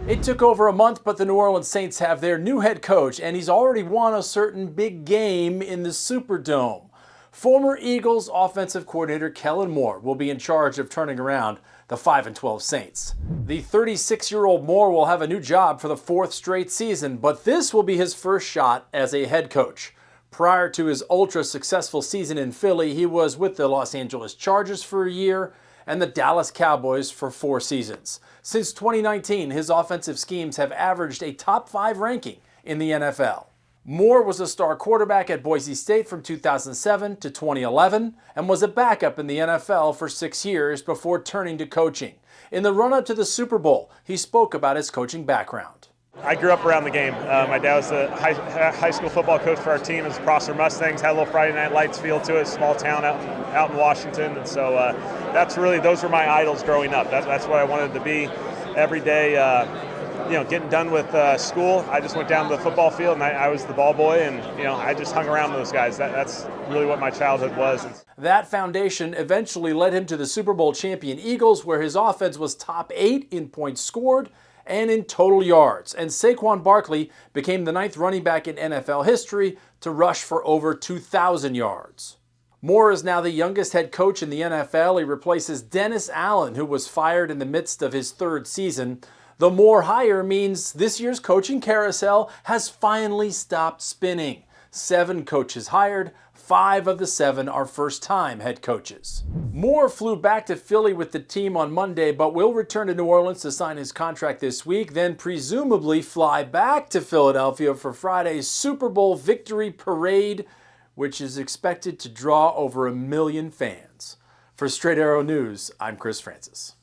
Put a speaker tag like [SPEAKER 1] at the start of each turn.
[SPEAKER 1] It took over a month, but the New Orleans Saints have their new head coach, and he's already won a certain big game in the Superdome. Former Eagles offensive coordinator Kellen Moore will be in charge of turning around the 5-12 Saints. The 36-year-old Moore will have a new job for the fourth straight season, but this will be his first shot as a head coach. Prior to his ultra-successful season in Philly, he was with the Los Angeles Chargers for a year and the Dallas Cowboys for 4 seasons. Since 2019, his offensive schemes have averaged a top 5 ranking in the NFL. Moore was a star quarterback at Boise State from 2007 to 2011 and was a backup in the NFL for 6 years before turning to coaching. In the run-up to the Super Bowl, he spoke about his coaching background.
[SPEAKER 2] I grew up around the game. My dad was the high school football coach for our team. It was Prosser Mustangs, had a little Friday Night Lights feel to it, small town out in Washington. And so those were my idols growing up. That's what I wanted to be every day. Getting done with school, I just went down to the football field and I was the ball boy, and I just hung around those guys. That's really what my childhood was.
[SPEAKER 1] That foundation eventually led him to the Super Bowl champion Eagles, where his offense was top 8 in points scored and in total yards. And Saquon Barkley became the 9th running back in NFL history to rush for over 2,000 yards. Moore is now the youngest head coach in the NFL. He replaces Dennis Allen, who was fired in the midst of his 3rd season. The Moore hire means this year's coaching carousel has finally stopped spinning. 7 coaches hired, 5 of the 7 are first-time head coaches. Moore flew back to Philly with the team on Monday, but will return to New Orleans to sign his contract this week, then presumably fly back to Philadelphia for Friday's Super Bowl victory parade, which is expected to draw over 1 million fans. For Straight Arrow News, I'm Chris Francis.